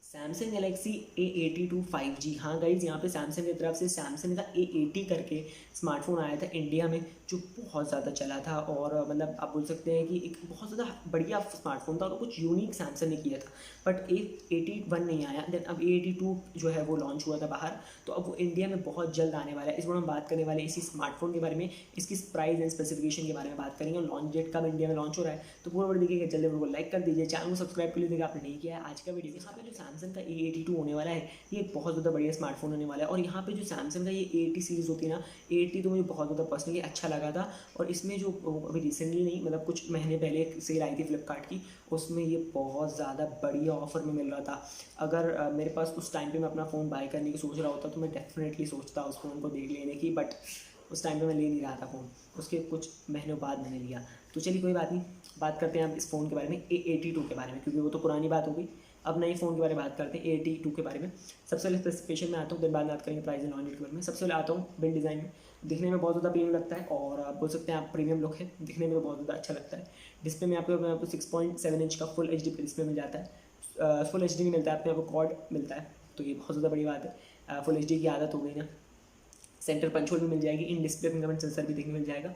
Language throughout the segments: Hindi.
Samsung Galaxy A82 5G। हाँ गाइज, यहाँ पे सैमसंग की तरफ से सैमसंग का A80 करके स्मार्टफोन आया था इंडिया में, जो बहुत ज़्यादा चला था और मतलब आप बोल सकते हैं कि एक बहुत ज़्यादा बढ़िया स्मार्टफोन था और कुछ यूनिक सैमसंग ने किया था। बट A81 नहीं आया, देन अब A82 जो है वो लॉन्च हुआ था बाहर, तो अब वो इंडिया में बहुत जल्द आने वाला है। इस बार हम बात करने वाले इसी स्मार्टफोन के बारे में, इसकी प्राइस एंड स्पेसिफिकेशन के बारे में बात करेंगे और लॉन्च डेट कब इंडिया में लॉन्च हो रहा है। तो पूरा वीडियो देखिएगा, जल्दी वीडियो को लाइक कर दीजिए, चैनल को सब्सक्राइब कर लीजिएगा आपने नहीं किया है। आज का वीडियो यहाँ पे जो सैमसंग का A82 होने वाला है, ये एक बहुत ज़्यादा बढ़िया स्मार्टफोन होने वाला है। और यहाँ पे जो सैमसंग का ये A80 सीरीज़ होती है ना, A80 तो मुझे बहुत ज़्यादा पर्सनली अच्छा लगा था। और इसमें जो अभी रिसेंटली नहीं, मतलब कुछ महीने पहले एक सेल आई थी फ्लिपकार्ट की, उसमें ये बहुत ज़्यादा बढ़िया ऑफर में मिल रहा था। अगर मेरे पास उस टाइम पे मैं अपना फ़ोन बाय करने की सोच रहा होता तो मैं डेफिनेटली सोचता उस फ़ोन को देख लेने की, बट उस टाइम पे मैं ले नहीं रहा था फ़ोन, उसके कुछ महीनों बाद मैंने लिया। तो चलिए कोई बात नहीं, बात करते हैं अब इस फ़ोन के बारे में, A82 के बारे में, क्योंकि वो तो पुरानी बात हो गई। अब नए फ़ोन के बारे में बात करते हैं, A82 के बारे में। सबसे पहले स्पेसिफिकेशन में आता हूँ, फिर बाद में बात करेंगे प्राइस एंड लॉन्च के बारे में। सबसे पहले आता हूँ बिल्ड डिज़ाइन में। दिखने में बहुत ज़्यादा प्रीमियम लगता है और आप बोल सकते हैं आप प्रीमियम लुक है, दिखने में तो बहुत ज़्यादा अच्छा लगता है। डिस्प्ले में आपको 6.7 इंच का फुल HD डिस्प्ले मिल जाता है। फुल HD मिलता है, आपको यहाँ पर क्वाड मिलता है, तो ये बहुत ज़्यादा बड़ी बात है। फुल HD की आदत हो गई ना। सेंटर पंच होल भी मिल जाएगी, इन डिस्प्ले फिंगरप्रिंट सेंसर भी देखने मिल जाएगा।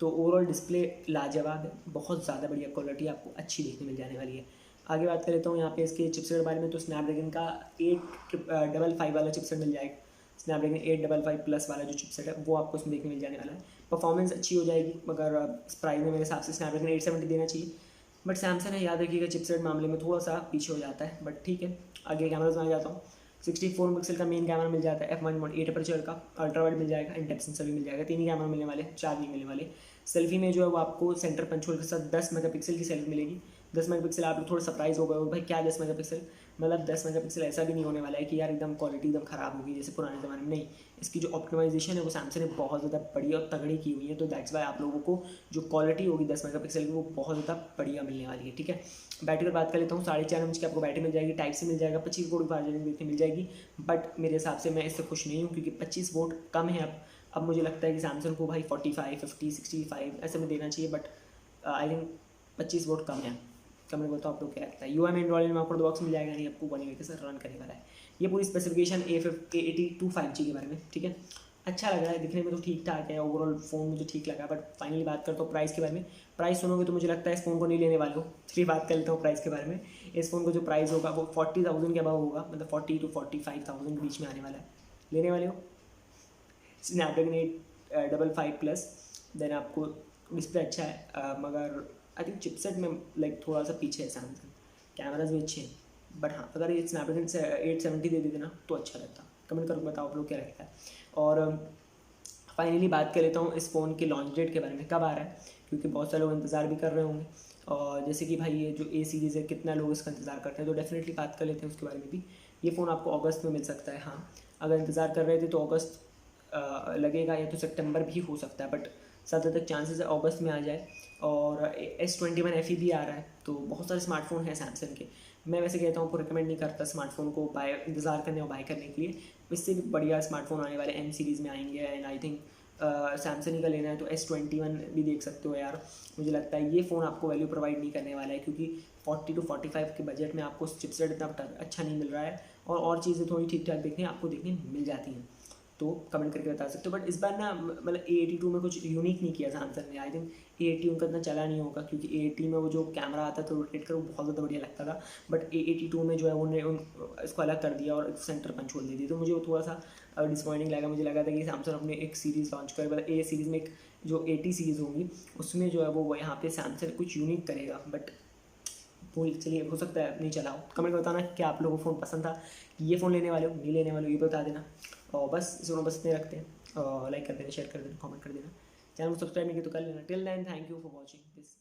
तो ओवरऑल डिस्प्ले लाजवाब है, बहुत ज़्यादा बढ़िया क्वालिटी आपको अच्छी देखने मिल जाने वाली है। आगे बात कर लेता हूँ यहाँ पे इसके चिपसेट के बारे में, तो स्नैपड्रैगन का 855 वाला चिपसेट मिल जाएगा। स्नैपड्रैगन 855 प्लस वाला जो चिपसेट है वो आपको इसमें देखने मिल जाने वाला है। परफॉर्मेंस अच्छी हो जाएगी, मगर इस प्राइस में मेरे हिसाब से स्नैपड्रैगन 870 देना चाहिए। बट सैमसंग है, याद रखिएगा चिपसेट मामले में थोड़ा सा पीछे हो जाता है, बट ठीक है। आगे कैमराज में आ जाता हूँ। 64 पिक्सल का मेन कैमरा मिल जाता है, f1.8 अपर्चर का। अल्ट्रा वाइड मिल जाएगा, इन डेप्थ सेंसर भी मिल जाएगा। 3 ही कैमरा मिलने वाले, 4 नहीं मिलने वाले। सेल्फी में जो है वो आपको सेंटर पंच होल के साथ 10 मेगापिक्सल की सेल्फी मिलेगी। 10 मेगापिक्सल आप लोग थोड़ा सरप्राइज हो गए हो, भाई क्या 10 मेगापिक्सल, मतलब 10 मेगापिक्सल ऐसा भी नहीं होने वाला है कि यार एकदम क्वालिटी एकदम ख़राब होगी जैसे पुराने ज़माने में, नहीं। इसकी जो ऑप्टिमाइजेशन है वो सैमसंग ने बहुत ज़्यादा बढ़िया और तगड़ी की हुई है, तो दैट्स वाई आप लोगों को जो क्वालिटी होगी 10 मेगापिक्सल की वो बहुत ज़्यादा बढ़िया मिलने वाली है, ठीक है। बैटरी पर बात कर लेता हूँ, 4.5 इंच की आपको बैटरी मिल जाएगी, टाइप से मिल जाएगा, 25 वोल्ट चार्जिंग देखने मिल जाएगी। बट मेरे हिसाब से मैं इससे खुश नहीं हूँ, क्योंकि 25 वोल्ट कम है। अब मुझे लगता है कि सैमसंग को भाई 45, 50, 65 ऐसे में देना चाहिए, बट आई थिंक 25 वोल्ट कम है। कमेंट बताओ आप लोग क्या लगता है। यूआई में एंड्रॉइड में आपको बॉक्स मिल जाएगा, नहीं आपको 1 ईयर के साथ रन करने वाला है। ये पूरी स्पेसिफिकेशन A82 5G के बारे में, ठीक है। अच्छा लग रहा है, दिखने में तो ठीक ठाक है, ओवरऑल फ़ोन मुझे ठीक लगा। बट फाइनली बात करता हूँ प्राइस के बारे में। प्राइस सुनोगे तो मुझे लगता है इस फ़ोन को नहीं लेने वाले हो। चलिए बात कर लेता हूँ प्राइस के बारे में। इस फ़ोन का जो प्राइस होगा वो 40,000 के अबव होगा, मतलब 40 to 45,000 के बीच में आने वाला है। लेने वाले हो स्नैपड्रैगन 855 प्लस। देन आपको डिस्प्ले अच्छा है, मगर आई थिंक चिपसेट में लाइक थोड़ा सा पीछे है सैमसंग। कैमराज भी अच्छे हैं, बट हाँ अगर ये स्नैपड्रैगन से 870 दे देते ना तो अच्छा रहता। कमेंट करके बताओ आप लोग क्या लगता है। और फाइनली बात कर लेता हूँ इस फ़ोन के लॉन्च डेट के बारे में, कब आ रहा है, क्योंकि बहुत सारे लोग इंतज़ार भी कर रहे होंगे। और जैसे कि भाई ये जो A सीरीज़ है, कितना लोग इसका इंतज़ार करते हैं, तो डेफिनेटली बात कर लेते हैं उसके बारे में भी। ये फ़ोन आपको अगस्त में मिल सकता है। हाँ, अगर इंतज़ार कर रहे थे तो अगस्त लगेगा, या तो सितंबर भी हो सकता है, बट ज़्यादातर चांसेस है अगस्त में आ जाए। और S21 FE भी आ रहा है, तो बहुत सारे स्मार्टफोन हैं सैमसंग के। मैं वैसे कहता हूँ आपको रिकमेंड नहीं करता स्मार्टफोन को बाय इंतज़ार करने और बाय करने के लिए। इससे भी बढ़िया स्मार्टफोन आने वाले M सीरीज़ में आएंगे, एंड आई थिंक सैमसंग का लेना है तो S21 भी देख सकते हो यार। मुझे लगता है ये फ़ोन आपको वैल्यू प्रोवाइड नहीं करने वाला है, क्योंकि 40 to 45 के बजट में आपको चिपसेट इतना अच्छा नहीं मिल रहा है, और चीज़ें थोड़ी ठीक ठाक आपको देखने मिल जाती हैं। तो कमेंट करके बता सकते हो। बट इस बार ना मतलब A82 में कुछ यूनिक नहीं किया सैमसंग ने। आई थिंक A80 उनका इतना चला नहीं होगा, क्योंकि A80 में वो जो कैमरा आता था रोटेट कर, वो बहुत ज़्यादा बढ़िया लगता था। बट A82 में जो है उन्होंने इसको अलग कर दिया और सेंटर पंच होल दे दी, तो मुझे वो थोड़ा सा डिसपॉइंटिंग लगा। मुझे लगा था कि सैमसंग अपने एक सीरीज़ लॉन्च करे, मतलब A सीरीज़ में एक जो 80 सीरीज़ होगी उसमें जो है वो यहाँ पे सैमसंग कुछ यूनिक करेगा। बट फ़ोन चलिए हो सकता है नहीं चला हो। कमेंट में बताना क्या आप लोगों को फ़ोन पसंद था, कि ये फ़ोन लेने वाले हो नहीं लेने वाले हो, ये बता देना। और बस इस बस इतने रखते हैं। लाइक कर देना, शेयर कर देना, कमेंट कर देना। चैनल को सब्सक्राइब नहीं किया तो कर लेना। Till then thank you for watching this.